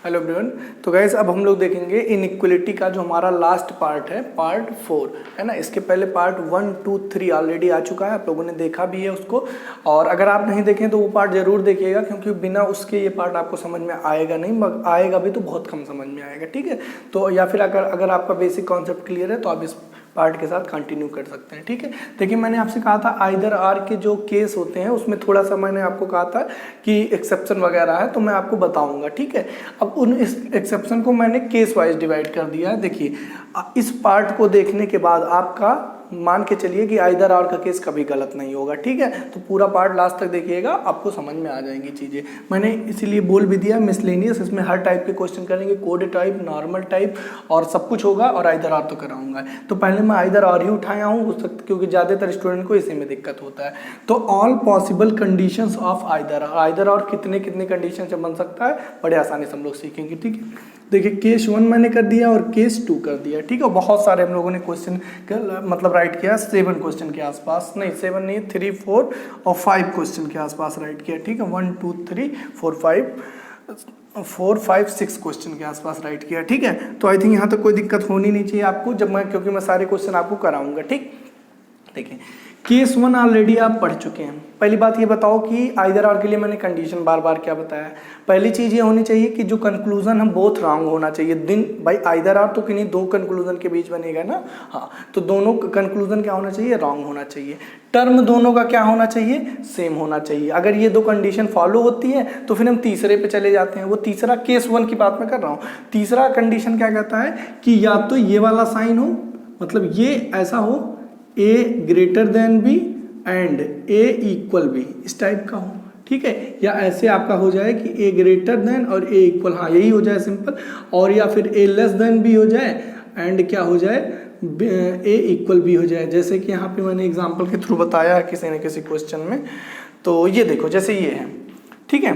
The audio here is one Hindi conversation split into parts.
Hello everyone. तो गाइस अब हम लोग देखेंगे इनइक्वलिटी का जो हमारा लास्ट पार्ट है, पार्ट 4 है ना। इसके पहले पार्ट 1, 2, 3 ऑलरेडी आ चुका है, आप लोगों ने देखा भी है उसको। और अगर आप नहीं देखें तो वो पार्ट जरूर देखिएगा, क्योंकि बिना उसके ये पार्ट आपको समझ में आएगा नहीं, मगर आएगा भी तो बहुत कम समझ में आएगा, ठीक है। तो या फिर अगर आपका बेसिक कॉन्सेप्ट क्लियर है तो आप इस पार्ट के साथ कंटिन्यू कर सकते हैं, ठीक है। देखिए मैंने आपसे कहा था आइदर आर के जो केस होते हैं उसमें थोड़ा सा मैंने आपको कहा था कि एक्सेप्शन वगैरह है, तो मैं आपको बताऊंगा, ठीक है। अब उन इस एक्सेप्शन को मैंने केस वाइज डिवाइड कर दिया है। देखिए इस पार्ट को देखने के बाद आपका मान के चलिए कि आइदर आर का केस कभी गलत नहीं होगा, ठीक है। तो पूरा पार्ट लास्ट तक देखिएगा, आपको समझ में आ जाएंगी चीज़ें। मैंने इसीलिए बोल भी दिया मिसलेनियस, इसमें हर टाइप के क्वेश्चन करेंगे, कोड टाइप, नॉर्मल टाइप और सब कुछ होगा, और आइदर आर तो कराऊंगा। तो पहले मैं आइदर आर ही उठाया हूँ क्योंकि ज़्यादातर स्टूडेंट को इसी में दिक्कत होता है। तो all possible conditions of either are कितने कितने कंडीशन से बन सकता है, बड़े आसानी से हम लोग सीखेंगे, ठीक है। देखिए केस 1 मैंने कर दिया और केस 2 कर दिया, ठीक है। बहुत सारे हम लोगों ने क्वेश्चन मतलब राइट किया, 7 क्वेश्चन के आसपास, नहीं 7 नहीं, 3, 4 और 5 क्वेश्चन के आसपास राइट किया, ठीक है। 1, 2, 3, 4, 5, 6 क्वेश्चन के आसपास राइट किया, ठीक है। तो आई थिंक यहाँ तक कोई दिक्कत होनी नहीं चाहिए आपको, क्योंकि मैं सारे क्वेश्चन आपको कराऊंगा, ठीक। देखिए केस 1 ऑलरेडी आप पढ़ चुके हैं। पहली बात ये बताओ कि आइदर आर के लिए मैंने कंडीशन बार बार क्या बताया है। पहली चीज़ ये होनी चाहिए कि जो कंक्लूजन हम बोथ रॉन्ग होना चाहिए। भाई आइदर आर तो किन्हीं दो कंक्लूजन के बीच बनेगा ना, हाँ, तो दोनों कंक्लूजन क्या होना चाहिए, रॉन्ग होना चाहिए। टर्म दोनों का क्या होना चाहिए, सेम होना चाहिए। अगर ये दो कंडीशन फॉलो होती है तो फिर हम तीसरे पे चले जाते हैं। वो तीसरा केस 1 की बात मैं कर रहा हूँ। तीसरा कंडीशन क्या कहता है कि या तो ये वाला साइन हो, मतलब ये ऐसा हो, A greater than B and A equal B, इस टाइप का हो, ठीक है। या ऐसे आपका हो जाए कि ए ग्रेटर देन और ए इक्वल, हाँ यही हो जाए सिंपल। और या फिर ए लेस देन बी हो जाए एंड क्या हो जाए, ए इक्वल बी हो जाए। जैसे कि यहाँ पे मैंने एग्जांपल के थ्रू बताया है किसी न किसी क्वेश्चन में। तो ये देखो जैसे ये है, ठीक है।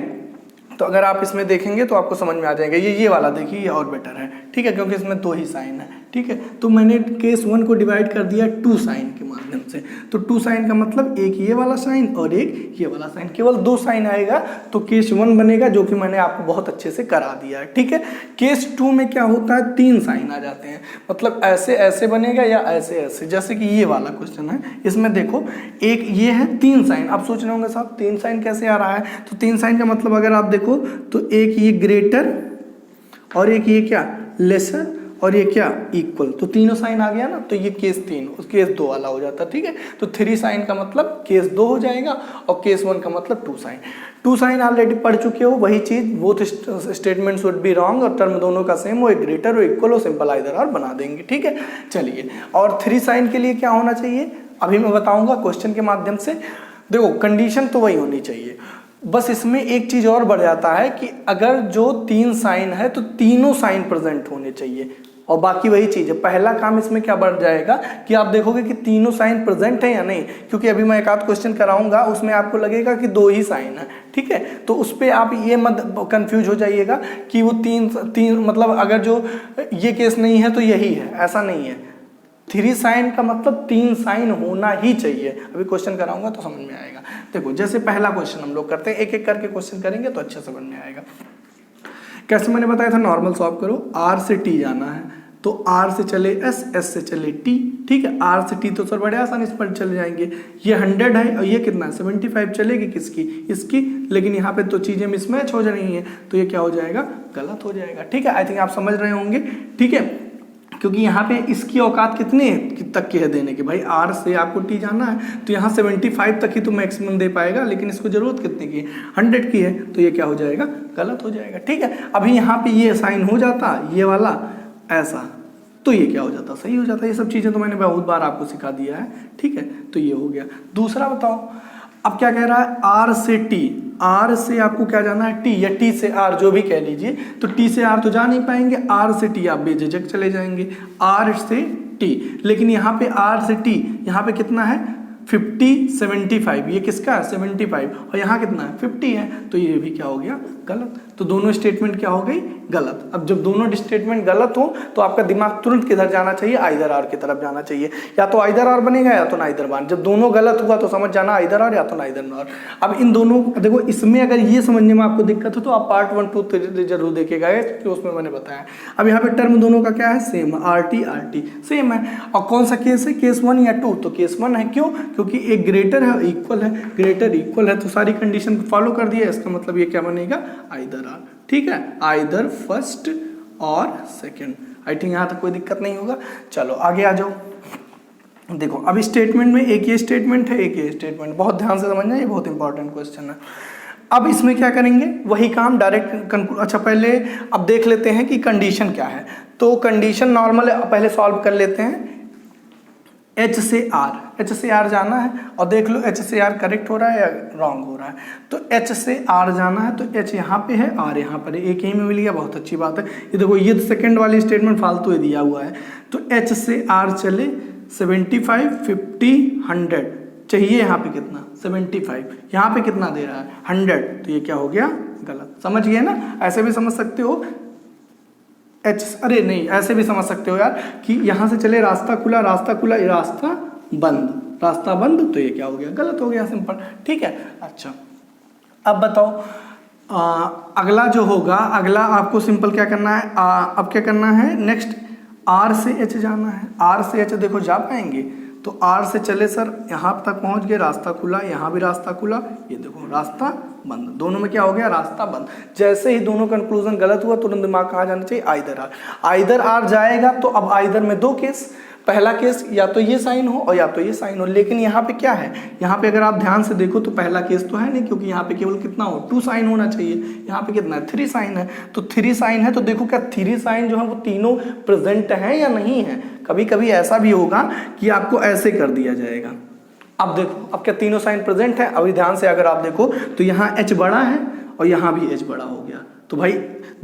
तो अगर आप इसमें देखेंगे तो आपको समझ में आ जाएगा। ये वाला देखिए, ये और बेटर है, ठीक है, क्योंकि इसमें 2 ही साइन है, ठीक है। तो मैंने केस 1 को डिवाइड कर दिया 2 साइन के माध्यम से। तो 2 साइन का मतलब एक ये वाला साइन और एक ये वाला साइन, केवल 2 साइन आएगा तो केस 1 बनेगा, जो कि मैंने आपको बहुत अच्छे से करा दिया है, ठीक है। केस 2 में क्या होता है, 3 साइन आ जाते हैं, मतलब ऐसे ऐसे बनेगा या ऐसे ऐसे। जैसे कि ये वाला क्वेश्चन है, इसमें देखो एक ये है 3 साइन। आप सोच रहे होंगे साहब 3 साइन कैसे आ रहा है, तो 3 साइन का मतलब अगर आप देखो तो एक ये ग्रेटर और एक ये क्या लेसर और ये क्या इक्वल, तो तीनों साइन आ गया ना। तो ये केस 3 उस केस 2 वाला हो जाता है, ठीक है। तो 3 साइन का मतलब केस 2 हो जाएगा और केस 1 का मतलब 2 साइन। 2 साइन ऑलरेडी पढ़ चुके हो, वही चीज both statements would be wrong और टर्म दोनों का सेम हो, एक ग्रेटर हो इक्वल हो, सिंपल आइदर आर बना देंगे, ठीक है। चलिए, और 3 साइन के लिए क्या होना चाहिए अभी मैं बताऊंगा क्वेश्चन के माध्यम से। देखो कंडीशन तो वही होनी चाहिए, बस इसमें एक चीज और बढ़ जाता है कि अगर जो 3 साइन है तो तीनों साइन प्रेजेंट होने चाहिए, और बाकी वही चीज है। पहला काम इसमें क्या बढ़ जाएगा कि आप देखोगे कि तीनों साइन प्रेजेंट है या नहीं, क्योंकि अभी मैं एक आध क्वेश्चन कराऊंगा उसमें आपको लगेगा कि 2 ही साइन है, ठीक है। तो उस पर आप ये मत कंफ्यूज हो जाइएगा कि वो तीन मतलब अगर जो ये केस नहीं है तो यही है, ऐसा नहीं है। 3 साइन का मतलब 3 साइन होना ही चाहिए। अभी क्वेश्चन कराऊंगा तो समझ में आएगा। देखो जैसे पहला क्वेश्चन हम लोग करते हैं, एक एक करके क्वेश्चन करेंगे तो अच्छे समझ में आएगा। कैसे मैंने बताया था, नॉर्मल सॉल्व करो। R से T जाना है तो R से चले S, S से चले T, ठीक है। R से T तो सर बड़े आसानी से पर चले जाएंगे। ये 100 है और ये कितना है 75, चलेगी किसकी, इसकी। लेकिन यहाँ पे तो चीजें मिसमैच हो रही हैं, तो ये क्या हो जाएगा, गलत हो जाएगा, ठीक है। आई थिंक आप समझ रहे होंगे, ठीक है। क्योंकि यहाँ पे इसकी औकात कितनी तक की है देने की, भाई R से आपको T जाना है तो यहाँ 75 तक ही तो मैक्सिमम दे पाएगा, लेकिन इसको जरूरत कितने की है, 100 की है, तो ये क्या हो जाएगा, गलत हो जाएगा, ठीक है। अभी यहाँ पे ये साइन हो जाता ये वाला ऐसा, तो ये क्या हो जाता, सही हो जाता। ये सब चीजें तो मैंने बहुत बार आपको सिखा दिया है, ठीक है। तो ये हो गया। दूसरा बताओ, अब क्या कह रहा है, R से T, R से आपको क्या जाना है T, या T से R जो भी कह लीजिए। तो T से R तो जा नहीं पाएंगे, R से T आप बेझिझक चले जाएंगे, R से T। लेकिन यहाँ पे R से T यहाँ पे कितना है 50 75, ये किसका है 75, और यहाँ कितना है 50 है, तो ये भी क्या हो गया गलत। तो दोनों स्टेटमेंट क्या हो गई गलत। अब जब दोनों स्टेटमेंट गलत हो तो आपका दिमाग तुरंत किधर जाना चाहिए, आइदर आर की तरफ जाना चाहिए। या तो आइदर आर बनेगा या तो नाइदर वन। जब दोनों गलत हुआ तो समझ जाना आइदर आर या तो नाइदर नॉर। अब इन दोनों देखो, इसमें अगर ये समझने में आपको दिक्कत हो तो आप पार्ट 1 2 3 जरूर देखेगा, क्योंकि उसमें मैंने बताया। अब यहाँ पे टर्म दोनों का क्या है सेम, आर टी सेम है। और कौन सा केस है, केस 1 या 2, तो केस 1 है। क्यों, क्योंकि एक ग्रेटर है इक्वल है, ग्रेटर इक्वल है, तो सारी कंडीशन फॉलो कर दिया। इसका मतलब ये क्या बनेगा आइदर आर, ठीक है, आइदर फर्स्ट और सेकंड। आई थिंक यहाँ तक कोई दिक्कत नहीं होगा। चलो आगे आ जाओ। देखो अब स्टेटमेंट में एक ये स्टेटमेंट है, एक ये स्टेटमेंट, बहुत ध्यान से समझना, ये बहुत इंपॉर्टेंट क्वेश्चन है। अब इसमें क्या करेंगे, वही काम डायरेक्ट अच्छा पहले अब देख लेते हैं कि कंडीशन क्या है। तो कंडीशन नॉर्मल पहले सॉल्व कर लेते हैं। एच से आर जाना है, और देख लो एच से आर करेक्ट हो रहा है या रॉन्ग हो रहा है। तो एच से आर जाना है, तो एच यहाँ पे है, आर यहाँ पर है, एक ही में मिल गया, बहुत अच्छी बात है। ये देखो ये सेकंड वाली स्टेटमेंट फालतू ही दिया हुआ है। तो एच से आर चले 75 50 100 चाहिए, यहाँ पे कितना 75, यहाँ पे कितना दे रहा है 100, तो ये क्या हो गया गलत। समझ गए ना, ऐसे भी समझ सकते हो अरे नहीं, ऐसे भी समझ सकते हो यार कि यहाँ से चले रास्ता खुला, रास्ता बंद, तो ये क्या हो गया गलत हो गया, सिंपल, ठीक है। अच्छा अब बताओ, अगला जो होगा, अगला आपको सिंपल क्या करना है, अब क्या करना है नेक्स्ट, आर से एच जाना है। आर से एच देखो जा पाएंगे, तो आर से चले सर यहाँ तक पहुँच गए, रास्ता खुला, यहाँ भी रास्ता खुला, ये देखो रास्ता बंद, दोनों में क्या हो गया रास्ता बंद। जैसे ही दोनों कंक्लूजन गलत हुआ तुरंत दिमाग कहाँ जाना चाहिए, आइदर आर जाएगा। तो अब आइदर में दो केस, पहला केस या तो ये साइन हो और या तो ये साइन हो। लेकिन यहाँ पे क्या है, यहाँ पे अगर आप ध्यान से देखो तो पहला केस तो है नहीं, क्योंकि यहाँ पे केवल कितना हो 2 साइन होना चाहिए, यहाँ पे कितना है 3 साइन है। तो 3 साइन है, तो देखो क्या 3 साइन जो है वो तीनों प्रेजेंट है या नहीं है। कभी कभी ऐसा भी होगा कि आपको ऐसे कर दिया जाएगा। अब देखो अब क्या तीनों साइन प्रेजेंट है। अभी ध्यान से अगर आप देखो तो यहाँ एच बड़ा है और यहाँ भी एच बड़ा हो गया। तो भाई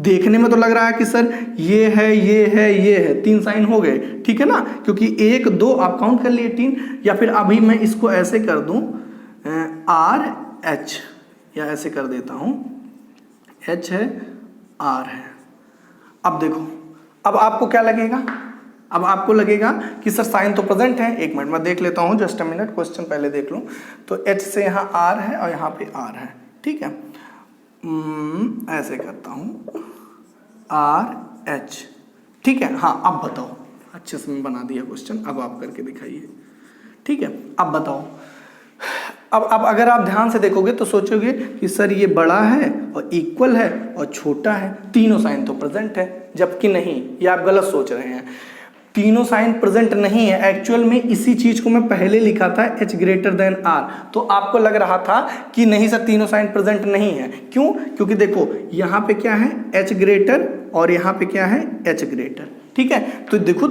देखने में तो लग रहा है कि सर ये है, ये है, ये है, 3 साइन हो गए, ठीक है ना, क्योंकि 1 2 आप काउंट कर लिए 3। या फिर अभी मैं इसको ऐसे कर दूं आर एच, या ऐसे कर देता हूं एच है आर है। अब देखो अब आपको क्या लगेगा, अब आपको लगेगा कि सर साइन तो प्रेजेंट है। एक मिनट मैं देख लेता हूं, जस्ट अ मिनट, क्वेश्चन पहले देख लूं। तो एच से यहाँ आर है और यहाँ पे आर है, ठीक है। ऐसे करता हूं आर एच, ठीक है। हाँ अब बताओ, अच्छे से मैं बना दिया क्वेश्चन, अब आप करके दिखाइए, ठीक है। अब बताओ, अब अगर आप ध्यान से देखोगे तो सोचोगे कि सर ये बड़ा है और इक्वल है और छोटा है, तीनों साइन तो प्रेजेंट है, जबकि नहीं, ये आप गलत सोच रहे हैं। तीनों साइन प्रेजेंट नहीं है। एक्चुअल में इसी चीज को मैं पहले लिखा था h ग्रेटर देन आर, तो आपको लग रहा था कि नहीं सर तीनों साइन प्रेजेंट नहीं है। क्यों, क्योंकि देखो यहाँ पे क्या है h ग्रेटर और यहाँ पे क्या है h ग्रेटर, ठीक है। तो देखो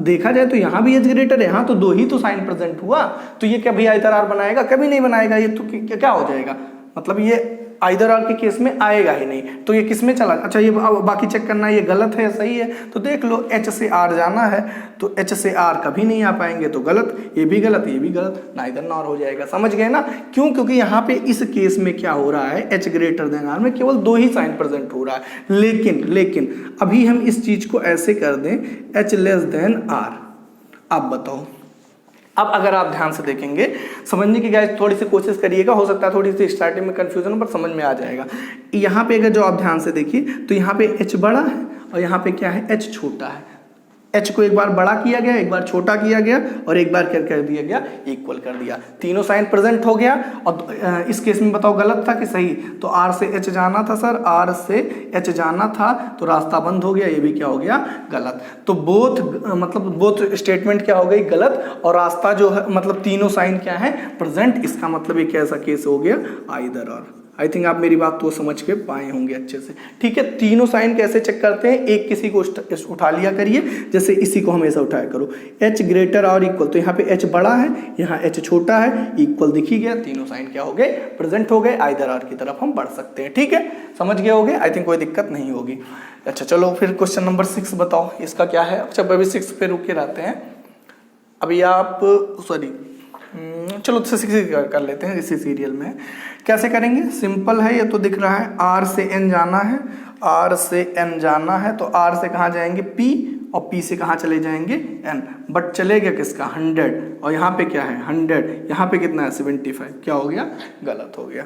देखा जाए तो यहाँ भी h ग्रेटर है, यहाँ तो 2 ही तो साइन प्रेजेंट हुआ, तो ये क्या भैया आइदर आर बनाएगा, कभी नहीं बनाएगा। ये तो क्या हो जाएगा, मतलब ये आइदर आर के केस में आएगा ही नहीं। तो ये किस में चला, अच्छा ये बाकी चेक करना है ये गलत है या सही है। तो देख लो एच से आर जाना है, तो एच से आर कभी नहीं आ पाएंगे, तो गलत, ये भी गलत, ये भी गलत, नाइदर नॉर हो जाएगा। समझ गए ना, क्यों, क्योंकि यहाँ पे इस केस में क्या हो रहा है, एच ग्रेटर देन आर में केवल 2 ही साइन प्रेजेंट हो रहा है। लेकिन अभी हम इस चीज को ऐसे कर दें एच लेस देन आर। अब बताओ, अब अगर आप ध्यान से देखेंगे, समझने की गाइस थोड़ी सी कोशिश करिएगा, हो सकता है थोड़ी सी स्टार्टिंग में कंफ्यूजन हो पर समझ में आ जाएगा। यहाँ पे अगर जो आप ध्यान से देखिए तो यहाँ पे h बड़ा है और यहाँ पे क्या है h छोटा है। h को एक बार बड़ा किया गया, एक बार छोटा किया गया और एक बार क्या कर दिया गया, इक्वल कर दिया। तीनों साइन प्रेजेंट हो गया। और इस केस में बताओ गलत था कि सही, तो r से h जाना था सर, r से h जाना था, तो रास्ता बंद हो गया, ये भी क्या हो गया गलत। तो बोथ स्टेटमेंट क्या हो गई गलत, और रास्ता जो है मतलब तीनों साइन क्या है प्रेजेंट। इसका मतलब एक ऐसा केस हो गया आइदर और। आई थिंक आप मेरी बात तो समझ के पाए होंगे अच्छे से, ठीक है। तीनों साइन कैसे चेक करते हैं, एक किसी को उठा लिया करिए, जैसे इसी को हमेशा उठाया करो, h ग्रेटर और इक्वल, तो यहाँ पे h बड़ा है, यहाँ h छोटा है, इक्वल दिख ही गया, तीनों साइन क्या हो गए प्रेजेंट हो गए, आइदर आर की तरफ हम बढ़ सकते हैं, ठीक है। समझ गए होगे, आई थिंक कोई दिक्कत नहीं होगी। अच्छा चलो फिर क्वेश्चन नंबर 6 बताओ, इसका क्या है। अच्छा अभी 6 पे रुके रहते हैं, अभी आप चलो कर लेते हैं इसी सीरियल में। कैसे करेंगे, सिंपल है, ये तो दिख रहा है R से N जाना है, R से N जाना है, तो R से कहाँ जाएंगे P और P से कहाँ चले जाएंगे N, बट चलेगा किसका 100, और यहाँ पे क्या है 100, यहाँ पे कितना है 75, क्या हो गया, गलत हो गया।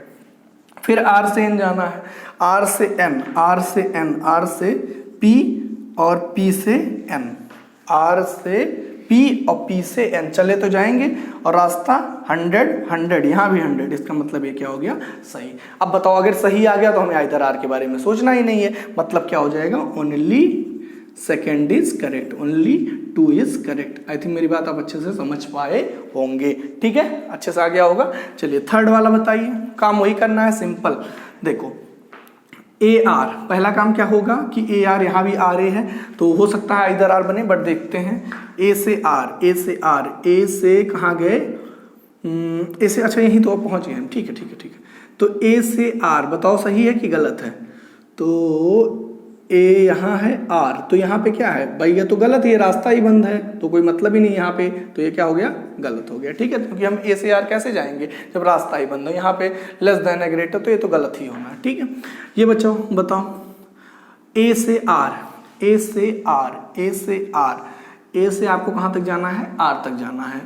फिर R से N जाना है, R से N, R से N, R से P और P से N, R से P और P से N चले तो जाएंगे, और रास्ता 100 100, यहाँ भी 100, इसका मतलब ये क्या हो गया, सही। अब बताओ अगर सही आ गया तो हमें इधर R के बारे में सोचना ही नहीं है, मतलब क्या हो जाएगा, only second is correct, only 2 is correct. I think मेरी बात आप अच्छे से समझ पाए होंगे, ठीक है, अच्छे से आ गया होगा। चलिए थर्ड वाला बताइए, काम वही करना है, सिंपल। देखो AR, पहला काम क्या होगा कि AR, यहाँ भी RA है तो हो सकता है इधर R बने, बट देखते हैं। A से R, A से R, A से कहाँ गए, A से, अच्छा यहीं तो पहुँच गए हम, ठीक है ठीक है ठीक है। तो A से R बताओ सही है कि गलत है, तो A यहाँ है, R तो यहाँ पे क्या है भाई, ये तो गलत, ये रास्ता ही बंद है, तो कोई मतलब ही नहीं यहाँ पे, तो ये क्या हो गया, गलत हो गया, ठीक है, क्योंकि हम A से R कैसे जाएंगे जब रास्ता ही बंद है, यहाँ पे लेस देन या ग्रेटर, तो ये तो गलत ही होना है, ठीक है। ये बच्चों बताओ A से R, A से R, A से R, A से आपको कहाँ तक जाना है, R तक जाना है,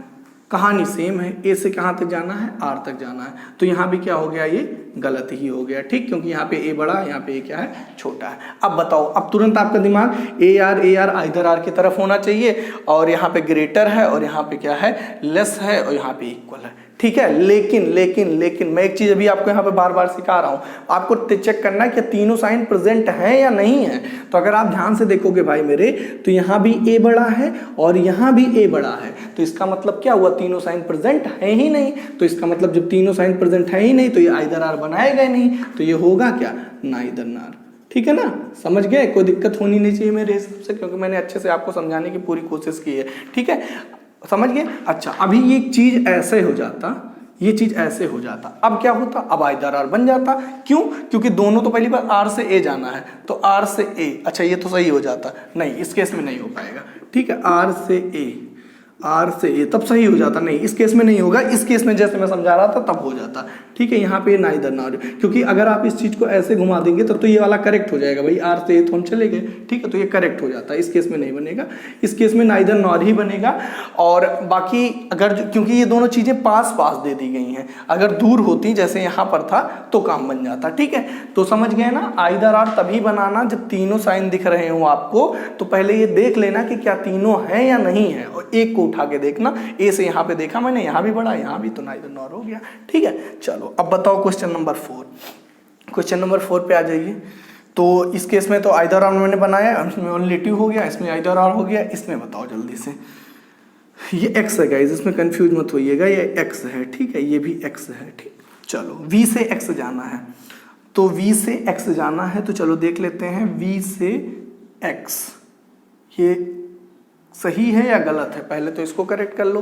कहानी सेम है, A से कहाँ तक जाना है, R तक जाना है, तो यहाँ भी क्या हो गया, ये गलत ही हो गया, ठीक, क्योंकि यहाँ पे A बड़ा है, यहाँ पे A क्या है, छोटा है। अब बताओ, अब तुरंत आपका दिमाग AR इधर R की तरफ होना चाहिए, और यहाँ पे ग्रेटर है, और यहाँ पे क्या है, लेस है, और यहाँ पे इक्वल है, ठीक है। लेकिन लेकिन लेकिन मैं एक चीज अभी आपको यहाँ पे बार बार सिखा रहा हूँ, आपको चेक करना है कि तीनों साइन प्रेजेंट है या नहीं है। तो अगर आप ध्यान से देखोगे भाई मेरे, तो यहाँ भी A बड़ा है और यहाँ भी A बड़ा है, तो इसका मतलब क्या हुआ, तीनों साइन प्रेजेंट है ही नहीं। तो इसका मतलब जब तीनों साइन प्रेजेंट है ही नहीं, तो ये इधर R बनाएगा ही नहीं, तो ये होगा क्या, नाइदर नॉर, ठीक है ना, समझ गए। कोई दिक्कत होनी नहीं चाहिए मेरे हिसाब से, क्योंकि मैंने अच्छे से आपको समझाने की पूरी कोशिश की है, ठीक है, समझ गए। अच्छा, अभी ये चीज ऐसे हो जाता, ये चीज ऐसे हो जाता, अब क्या होता, अब इधर R बन जाता, क्यों, क्योंकि दोनों तो पहली बार R से A जाना है, तो R से A, अच्छा ये तो सही हो जाता, नहीं इस केस में नहीं हो पाएगा, ठीक है, R से A, R से A तब सही हो जाता, नहीं इस केस में नहीं होगा, इस केस में जैसे मैं समझा रहा था तब हो जाता, ठीक है। यहाँ पे नाइदर नॉर, क्योंकि अगर आप इस चीज को ऐसे घुमा देंगे तब तो ये वाला करेक्ट हो जाएगा भाई, R से A तो हम चले गए, ठीक है, तो ये करेक्ट हो जाता है, इस केस में नहीं बनेगा, इस केस में नाइदर नॉर ही बनेगा। और बाकी अगर क्योंकि ये दोनों चीजें पास पास दे दी गई हैं, अगर दूर होती जैसे यहाँ पर था तो काम बन जाता, ठीक है। तो समझ गए ना, आइदर R तभी बनाना जब तीनों साइन दिख रहे हो आपको, तो पहले ये देख लेना कि क्या तीनों है या नहीं है, और एक को उठा के देखना, A से यहाँ पे देखा मैंने, यहाँ भी बड़ा, यहाँ भी, तो नाइदर नॉर हो गया, ठीक है। चलो अब बताओ क्वेश्चन नंबर 4, क्वेश्चन नंबर 4 पे आ जाइए। तो इस केस में तो आइदर R मैंने बनाया, इसमें ओनली 2 हो गया, इसमें आइदर R हो गया, इसमें बताओ जल्दी से, ये x है गाइस, इसमें कंफ्यूज मत होइएगा, ये x है, ठीक है, ये भी x है, ठीक। चलो V से x जाना है, तो V से x जाना है, तो चलो देख लेते हैं V से x, ये सही है या गलत है, पहले तो इसको करेक्ट कर लो।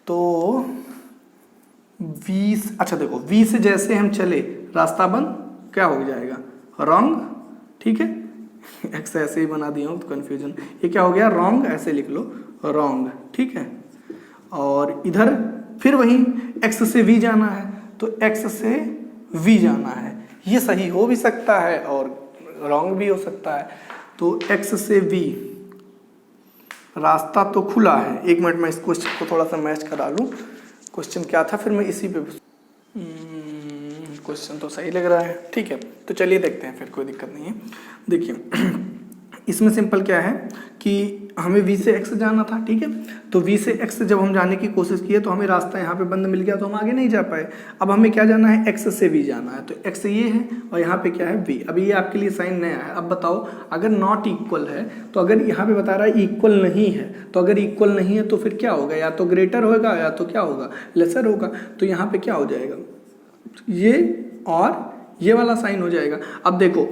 तो V, अच्छा देखो V से जैसे हम चले रास्ता बंद, क्या हो जाएगा, रॉन्ग, ठीक है, x ऐसे ही बना दिया हूँ तो कंफ्यूजन, ये क्या हो गया, रॉन्ग, ऐसे लिख लो रॉन्ग, ठीक है। और इधर फिर वही x से V जाना है, तो x से V जाना है, ये सही हो भी सकता है और रॉन्ग भी हो सकता है। तो x से V रास्ता तो खुला है, एक मिनट में इस क्वेश्चन को थोड़ा सा मैच करा लूँ, क्वेश्चन क्या था, फिर मैं इसी पे, क्वेश्चन तो सही लग रहा है, ठीक है। तो चलिए देखते हैं, फिर कोई दिक्कत नहीं है। देखिए इसमें सिंपल क्या है कि हमें V से x जाना था, ठीक है, तो V से x जब हम जाने की कोशिश किए तो हमें रास्ता यहाँ पे बंद मिल गया, तो हम आगे नहीं जा पाए। अब हमें क्या जाना है, x से V जाना है, तो x ये है और यहाँ पे क्या है V। अभी ये आपके लिए साइन नया है। अब बताओ अगर नॉट इक्वल है, तो अगर यहाँ पे बता रहा है इक्वल नहीं है, तो अगर इक्वल नहीं है तो फिर क्या होगा, या तो ग्रेटर होगा या तो क्या होगा, लेसर होगा। तो यहाँ पे क्या हो जाएगा, ये और ये वाला साइन हो जाएगा। अब देखो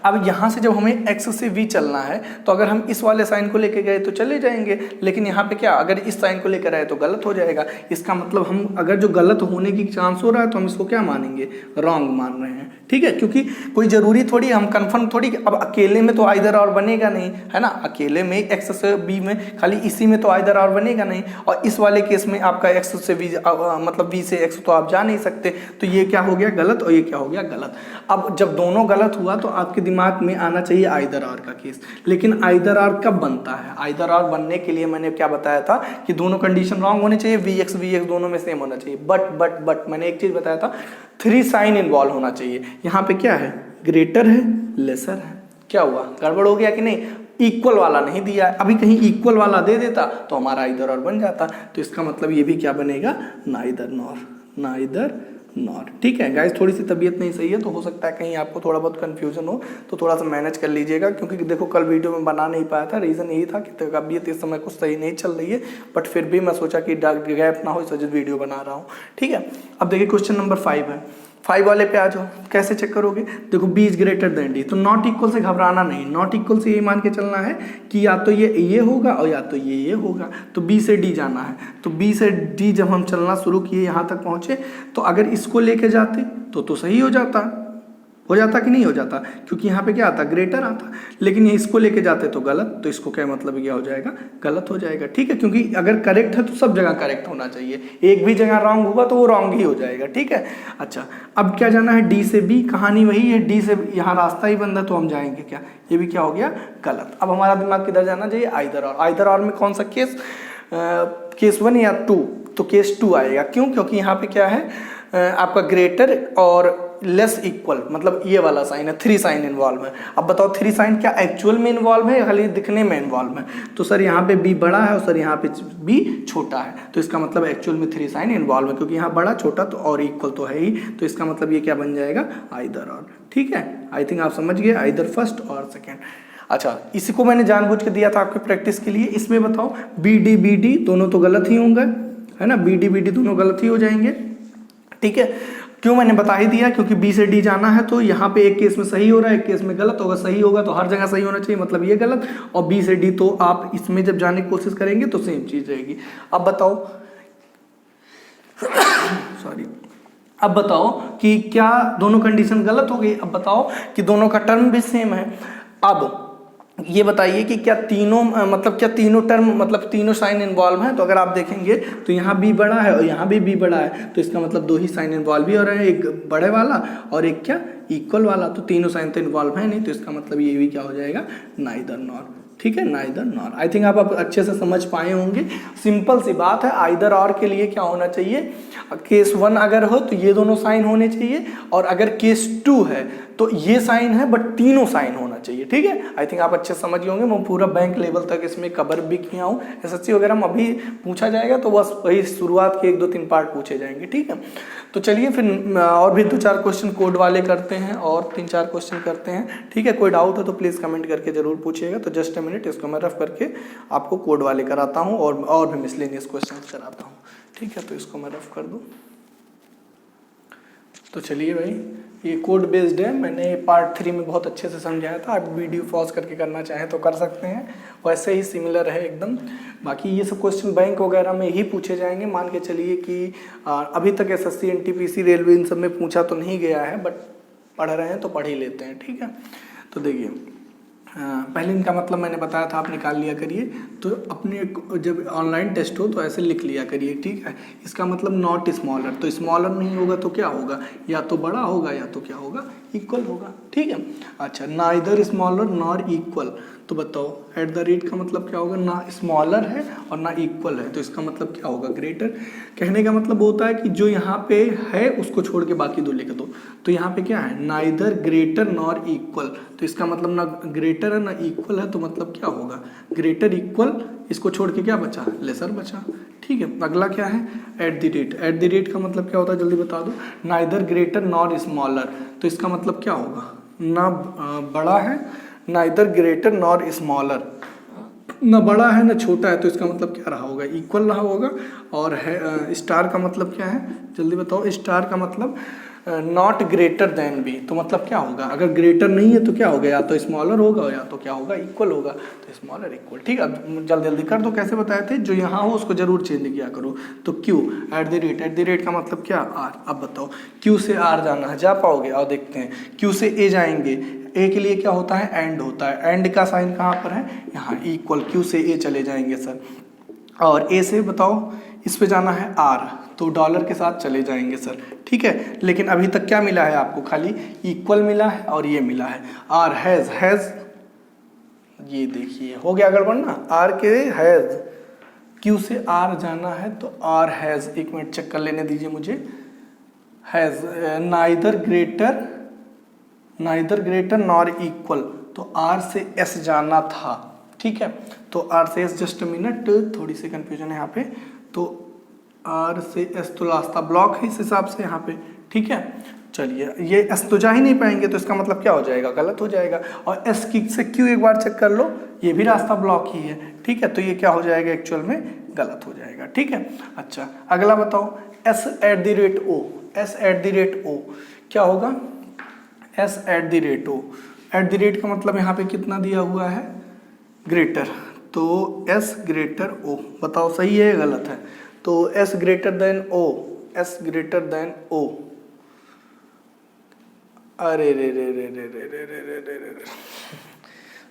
अब यहाँ से जब हमें x से v चलना है तो अगर हम इस वाले साइन को लेके गए तो चले जाएंगे, लेकिन यहाँ पे क्या, अगर इस साइन को लेकर आए तो गलत हो जाएगा। इसका मतलब हम अगर जो गलत होने की चांस हो रहा है तो हम इसको क्या मानेंगे, रॉन्ग मान रहे हैं, ठीक है। क्योंकि कोई जरूरी थोड़ी, हम कंफर्म थोड़ी, अब अकेले में तो आइदर और बनेगा नहीं, है ना, अकेले में x से b में खाली इसी में तो आइदर और बनेगा नहीं, और इस वाले केस में आपका x से v मतलब v से x तो आप जा नहीं सकते, तो ये क्या हो गया गलत और ये क्या हो गया गलत। अब जब दोनों गलत हुआ तो आपके दिमाग में आना चाहिए आइदर और का केस, लेकिन आइदर और कब बनता है, आइदर और बनने के लिए मैंने क्या बताया था कि दोनों कंडीशन रॉन्ग होने चाहिए, vx दोनों में सेम होना चाहिए, बट मैंने एक चीज बताया था, 3 साइन इन्वॉल्व होना चाहिए। यहाँ पे क्या है, ग्रेटर है, लेसर है, क्या हुआ, गड़बड़ हो गया कि नहीं, इक्वल वाला नहीं दिया है। अभी कहीं इक्वल वाला दे देता तो हमारा आइदर और बन जाता, तो इसका मतलब ये भी क्या बनेगा, नाइदर नॉर, ठीक है गाइस। थोड़ी सी तबीयत नहीं सही है तो हो सकता है कहीं आपको थोड़ा बहुत कंफ्यूजन हो, तो थोड़ा सा मैनेज कर लीजिएगा, क्योंकि देखो कल वीडियो में बना नहीं पाया था, रीज़न यही था कि तबीयत इस समय कुछ सही नहीं चल रही है, बट फिर भी मैं सोचा कि गैप ना हो, इस वजह से वीडियो बना रहा हूँ, ठीक है। अब देखिए क्वेश्चन नंबर 5 है, 5 वाले पे आ जाओ, कैसे चेक करोगे, देखो b is greater than d, तो नॉट इक्वल से घबराना नहीं, नॉट इक्वल से ये मान के चलना है कि या तो ये होगा और या तो ये होगा, तो b से d जाना है, तो b से d जब हम चलना शुरू किए यहाँ तक पहुँचे, तो अगर इसको लेके जाते तो सही हो जाता कि नहीं हो जाता, क्योंकि यहाँ पे क्या आता, ग्रेटर आता, लेकिन ये इसको लेके जाते तो गलत, तो इसको क्या मतलब क्या हो जाएगा, गलत हो जाएगा, ठीक है। क्योंकि अगर करेक्ट है तो सब जगह करेक्ट होना चाहिए, एक भी जगह रॉन्ग होगा तो वो रॉन्ग ही हो जाएगा, ठीक है। अच्छा, अब क्या जाना है, डी से बी, कहानी वही है, डी से यहाँ रास्ता ही बंद है तो हम जाएंगे क्या, ये भी क्या हो गया गलत। अब हमारा दिमाग किधर जाना चाहिए, आइदर और में कौन सा केस, केस 1 या 2, तो केस 2 आएगा, क्यों, क्योंकि यहाँ पे क्या है, आपका ग्रेटर और लेस इक्वल, मतलब ये वाला साइन है, 3 साइन इन्वॉल्व है। अब बताओ 3 साइन क्या एक्चुअल में इन्वॉल्व है या खाली दिखने में इन्वॉल्व है, तो सर यहाँ पे b बड़ा है और सर यहाँ पे b छोटा है, तो इसका मतलब एक्चुअल में 3 साइन इन्वॉल्व है, क्योंकि यहाँ बड़ा छोटा तो और इक्वल तो है ही, तो इसका मतलब ये क्या बन जाएगा, आइदर और, ठीक है। आई थिंक आप समझ गए, आइदर फर्स्ट और सेकेंड। अच्छा, इसी को मैंने जानबूझ के दिया था आपके प्रैक्टिस के लिए, इसमें बताओ BD दोनों तो गलत ही होंगे, है ना, BD दोनों गलत ही हो जाएंगे, ठीक है। क्यों मैंने बता ही दिया, क्योंकि B से D जाना है, तो यहाँ पे एक केस में सही हो रहा है, एक केस में गलत होगा, सही होगा तो हर जगह सही होना चाहिए, मतलब ये गलत, और B से D तो आप इसमें जब जाने की कोशिश करेंगे तो सेम चीज रहेगी। अब बताओ सॉरी, अब बताओ कि क्या दोनों कंडीशन गलत हो गई, अब बताओ कि दोनों का टर्म भी सेम है। अब ये बताइए कि क्या तीनों मतलब क्या तीनों टर्म मतलब तीनों साइन इन्वॉल्व हैं, तो अगर आप देखेंगे तो यहाँ b बड़ा है और यहाँ भी b बड़ा है, तो इसका मतलब 2 ही साइन इन्वॉल्व भी हो रहे हैं, एक बड़े वाला और एक क्या इक्वल वाला, तो तीनों साइन तो इन्वॉल्व है नहीं, तो इसका मतलब ये भी क्या हो जाएगा, नाइदर नॉर, ठीक है, नाइदर नॉर। आई थिंक आप अच्छे से समझ पाए होंगे, सिंपल सी बात है। आइदर और के लिए क्या होना चाहिए, केस 1 अगर हो तो ये दोनों साइन होने चाहिए, और अगर केस 2 है तो ये साइन है बट तीनों साइन होना चाहिए, ठीक है। आई थिंक आप अच्छे समझ गए होंगे, मैं पूरा बैंक लेवल तक इसमें कवर भी किया हूँ, SSC वगैरह में अभी पूछा जाएगा तो बस वही शुरुआत के 1-2-3 पार्ट पूछे जाएंगे, ठीक है। तो चलिए फिर और भी 2-4 क्वेश्चन कोड वाले करते हैं और 3-4 क्वेश्चन करते हैं, ठीक है। कोई डाउट हो तो प्लीज़ कमेंट करके जरूर पूछिएगा। तो जस्ट अ मिनट, इसको मैं रफ करके आपको कोड वाले कराता हूँ और भी मिसलेनियस क्वेश्चन कराता हूँ, ठीक है। तो इसको मैं रफ कर दूँ, तो चलिए भाई, ये कोड बेस्ड है, मैंने पार्ट 3 में बहुत अच्छे से समझाया था, आप वीडियो पॉज करके करना चाहें तो कर सकते हैं, वैसे ही सिमिलर है एकदम। बाकी ये सब क्वेश्चन बैंक वगैरह में ही पूछे जाएंगे, मान के चलिए कि अभी तक SSC NTPC रेलवे इन सब में पूछा तो नहीं गया है, बट पढ़ रहे हैं तो पढ़ ही लेते हैं, ठीक है। तो देखिए पहले इनका मतलब मैंने बताया था, आप निकाल लिया करिए, तो अपने जब ऑनलाइन टेस्ट हो तो ऐसे लिख लिया करिए, ठीक है। इसका मतलब नॉट स्मॉलर, तो स्मॉलर नहीं होगा तो क्या होगा, या तो बड़ा होगा या तो क्या होगा, इक्वल होगा, ठीक है। अच्छा, नाइदर स्मॉलर नॉर इक्वल, तो बताओ एट द रेट का मतलब क्या होगा, ना स्मॉलर है और ना इक्वल है, तो इसका मतलब क्या होगा, ग्रेटर। कहने का मतलब होता है कि जो यहाँ पे है उसको छोड़ के बाकी 2 लिख दो, तो यहाँ पे क्या है, नाइदर ग्रेटर नॉर इक्वल, तो इसका मतलब ना ग्रेटर है ना इक्वल है, तो मतलब क्या होगा, ग्रेटर इक्वल, इसको छोड़ के क्या बचा, लेसर बचा, ठीक है। अगला क्या है, eight the rate, eight the rate का मतलब क्या होता है, जल्दी बता दो, नाइदर ग्रेटर नॉर स्मॉलर, तो इसका मतलब क्या होगा, ना बड़ा है, नाइदर ग्रेटर नॉर स्मॉलर, ना बड़ा है ना छोटा है, तो इसका मतलब क्या रहा होगा, इक्वल रहा होगा। और है स्टार का मतलब क्या है, जल्दी बताओ, स्टार का मतलब नॉट ग्रेटर देन बी, तो मतलब क्या होगा, अगर ग्रेटर नहीं है तो क्या होगा, या तो स्मॉलर होगा या तो क्या होगा, इक्वल होगा, तो स्मॉलर इक्वल। ठीक है, जल्दी जल्दी कर दो, कैसे बताए थे, जो यहाँ हो उसको जरूर चेंज किया करो। तो क्यू एट द रेट का मतलब क्या, आर। अब बताओ क्यू से आर जाना है, जा पाओगे, और देखते हैं क्यू से ए जाएंगे, ए के लिए क्या होता है, एंड होता है, एंड का साइन कहाँ पर है, यहाँ इक्वल, क्यू से ए चले जाएंगे सर, और ए से बताओ इस पे जाना है आर, तो डॉलर के साथ चले जाएंगे सर। ठीक है, लेकिन अभी तक क्या मिला है आपको, खाली इक्वल मिला है और ये मिला है आर हैज, ये देखिए हो गया गड़बड़ ना, आर के हैज, क्यू से आर जाना है तो आर हैज, एक मिनट चेक कर लेने दीजिए मुझे, has neither greater nor equal, तो आर से एस जाना था। ठीक है, तो आर से एस, जस्ट मिनट, थोड़ी सी कंफ्यूजन है यहाँ पे, तो आर से एस तो रास्ता ब्लॉक है इस हिसाब से यहाँ पे। ठीक है, चलिए ये एस तो जा ही नहीं पाएंगे, तो इसका मतलब क्या हो जाएगा, गलत हो जाएगा, और एस की से क्यू एक बार चेक कर लो, ये भी रास्ता ब्लॉक ही है। ठीक है, तो ये क्या हो जाएगा, एक्चुअल में गलत हो जाएगा। ठीक है, अच्छा अगला बताओ, S at the rate O, S at the rate O क्या होगा, S at the rate O, at the rate का मतलब यहाँ पे कितना दिया हुआ है, ग्रेटर, तो एस ग्रेटर ओ, बताओ सही है या गलत है, तो एस ग्रेटर देन ओ, एस ग्रेटर देन ओ, अरे रे रे रे रे रे रे रे रे रे रे,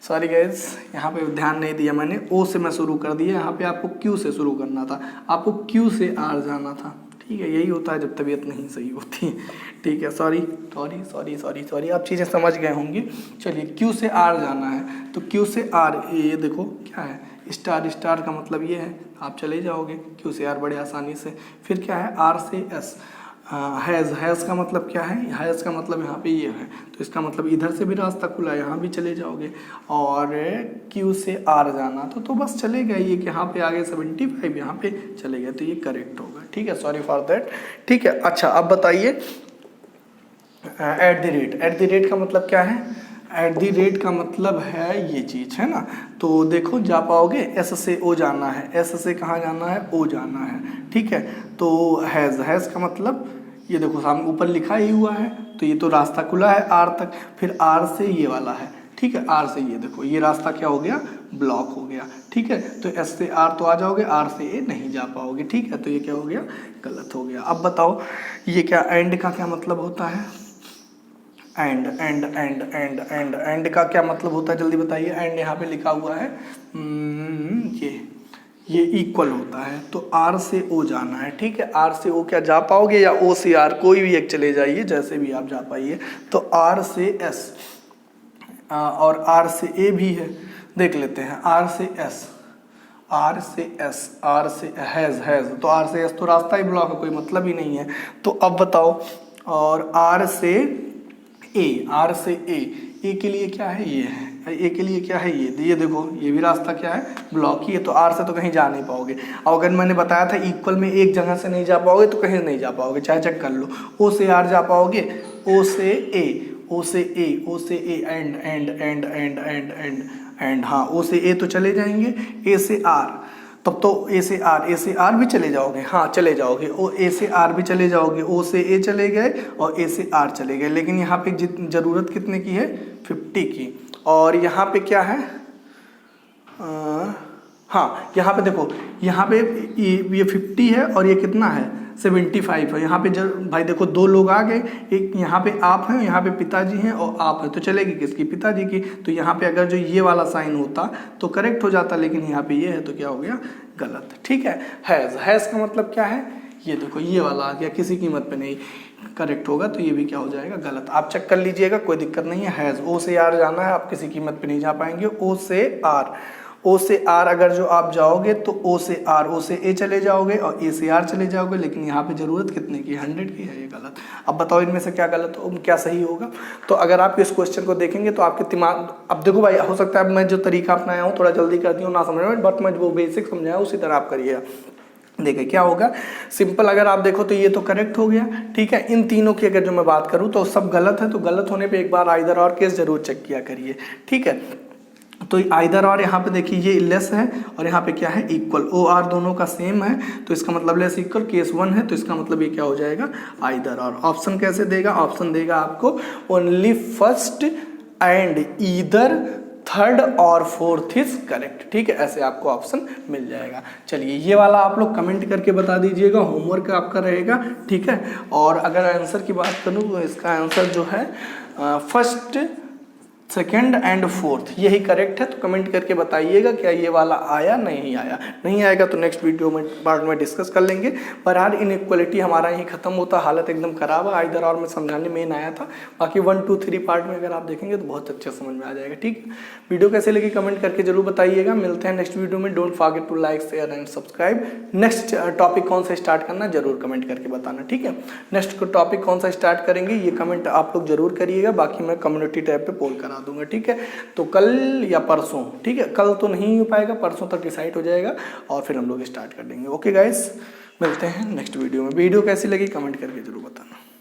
सॉरी गाइज, यहाँ पे ध्यान नहीं दिया मैंने, ओ से मैं शुरू कर दिया, यहाँ पे आपको क्यू से शुरू करना था, आपको क्यू से आर जाना था। ठीक है, यही होता है जब तबीयत नहीं सही होती है। ठीक है, sorry sorry sorry sorry sorry, आप चीज़ें समझ गए होंगे। चलिए क्यू से आर जाना है, तो क्यू से आर, ये देखो क्या है, स्टार, स्टार का मतलब ये है, आप चले जाओगे क्यू से आर बड़े आसानी से। फिर क्या है, आर से एस, हैज़ का मतलब क्या है, हैज़ का मतलब यहाँ पे ये है, तो इसका मतलब इधर से भी रास्ता खुला है, यहाँ भी चले जाओगे, और क्यू से आर जाना तो बस चले गए, ये कि यहाँ पे आगे 75 यहाँ पे चले गए, तो ये करेक्ट होगा। ठीक है, सॉरी फॉर दैट। ठीक है, अच्छा अब बताइए, एट द रेट का मतलब क्या है, एट द रेट का मतलब है ये चीज़ है ना, तो देखो जा पाओगे, एस से ओ जाना है, एस से कहाँ जाना है, ओ जाना है। ठीक है, तो हैज़ का मतलब ये देखो सामने ऊपर लिखा ही हुआ है, तो ये तो रास्ता खुला है आर तक, फिर आर से ये वाला है। ठीक है, आर से ये देखो, ये रास्ता क्या हो गया, ब्लॉक हो गया। ठीक है, तो एस से आर तो आ जाओगे, आर से ए नहीं जा पाओगे। ठीक है, तो ये क्या हो गया, गलत हो गया। अब बताओ ये क्या, एंड का क्या मतलब होता है, and and and and and and का क्या मतलब होता है, जल्दी बताइए। एंड यहाँ पे लिखा हुआ है, ये इक्वल होता है, तो आर से ओ जाना है। ठीक है, आर से ओ क्या जा पाओगे, या ओ से आर, कोई भी एक चले जाइए, जैसे भी आप जा पाइए। तो आर से एस और आर से ए भी है, देख लेते हैं, आर से एस, आर से एस, आर से हैज़, तो आर से एस तो रास्ता ही ब्लॉक है, कोई मतलब ही नहीं है। तो अब बताओ, और आर से ए, आर से ए के लिए क्या है, ये है, ए के लिए क्या है, ये देखो, ये भी रास्ता क्या है, ब्लॉक ही है, तो आर से तो कहीं जा नहीं पाओगे। और अगर मैंने बताया था इक्वल में एक जगह से नहीं जा पाओगे तो कहीं नहीं जा पाओगे, चाहे चेक कर लो। ओ से आर जा पाओगे, ओ से ए, ओ से ए, ओ से A, and and and and and and and, हाँ ओ से ए तो चले जाएंगे, ए से आर, तब तो ए से आर भी चले जाओगे, हाँ चले जाओगे, ओ ए से आर भी चले जाओगे, ओ से ए चले गए और ए से आर चले गए। लेकिन यहाँ पे ज़रूरत कितने की है, 50 की। और यहाँ पे क्या है, हाँ यहाँ पे देखो, यहाँ पे ये 50 है और ये कितना है, 75 है। यहाँ पे भाई देखो, दो लोग आ गए, एक यहाँ पे आप हैं, यहाँ पे पिताजी हैं और आप हैं, तो चलेगी किसकी, पिताजी की। तो यहाँ पे अगर जो ये वाला साइन होता तो करेक्ट हो जाता, लेकिन यहाँ पे ये है तो क्या हो गया, गलत। ठीक है, हैज़ का मतलब क्या है, ये देखो ये वाला आ गया, किसी कीमत पे नहीं, करेक्ट होगा, तो ये भी क्या हो जाएगा, गलत। आप चेक कर लीजिएगा, कोई दिक्कत नहीं है। हैज़, ओ से आर जाना है, आप किसी कीमत पे नहीं जा पाएंगे। ओ से आर, ओ से आर अगर जो आप जाओगे तो ओ से आर, ओ से ए चले जाओगे और ए से आर चले जाओगे, लेकिन यहाँ पे ज़रूरत कितने की, 100 की है, ये गलत। अब बताओ इनमें से क्या गलत हो, क्या सही होगा। तो अगर आप इस क्वेश्चन को देखेंगे तो आपके दिमाग, अब देखो भाई, हो सकता है मैं जो तरीका अपनाया हूँ थोड़ा जल्दी कर दी हूँ, ना समझ में, बट मैं वो बेसिक समझाया उसी तरह आप करिएगा। देखिए क्या होगा, सिंपल अगर आप देखो तो ये तो करेक्ट हो गया। ठीक है, इन तीनों की अगर जो मैं बात करूँ तो सब गलत है, तो गलत होने पे एक बार आइदर और केस जरूर चेक किया करिए। ठीक है, तो आइदर और यहाँ पे देखिए ये लेस है और यहाँ पे क्या है इक्वल, ओ आर दोनों का सेम है तो इसका मतलब लेस इक्वल, केस 1 है तो इसका मतलब ये क्या हो जाएगा आइदर और। ऑप्शन कैसे देगा, ऑप्शन देगा आपको only first and either third और फोर्थ इज करेक्ट, ठीक है, ऐसे आपको ऑप्शन मिल जाएगा। चलिए ये वाला आप लोग कमेंट करके बता दीजिएगा, होमवर्क आपका रहेगा, ठीक है। और अगर आंसर की बात करूँ तो इसका आंसर जो है फर्स्ट सेकेंड एंड फोर्थ यही करेक्ट है, तो कमेंट करके बताइएगा क्या ये वाला आया नहीं आया। नहीं आएगा तो नेक्स्ट वीडियो में पार्ट में डिस्कस कर लेंगे। पर यार इनइक्वालिटी हमारा यहीं खत्म होता, हालत एकदम खराब है। आइदर और में समझाने में आया था, बाकी 1 2 3 पार्ट में अगर आप देखेंगे तो बहुत अच्छे समझ में आ जाएगा, ठीक। वीडियो कैसे लगी कमेंट करके जरूर बताइएगा। मिलते हैं नेक्स्ट वीडियो में। Don't forget to like share and subscribe. Next topic कौन सा स्टार्ट करना जरूर कमेंट करके बताना, ठीक है। नेक्स्ट टॉपिक कौन सा स्टार्ट करेंगे ये कमेंट आप लोग जरूर करिएगा, बाकी मैं कम्युनिटी टैब पे पोल करा दूंगा, ठीक है। तो कल या परसों, ठीक है, कल तो नहीं हो पाएगा, परसों तक डिसाइड हो जाएगा और फिर हम लोग स्टार्ट कर देंगे। ओके गाइस, मिलते हैं नेक्स्ट वीडियो में। वीडियो कैसी लगी कमेंट करके जरूर बताना।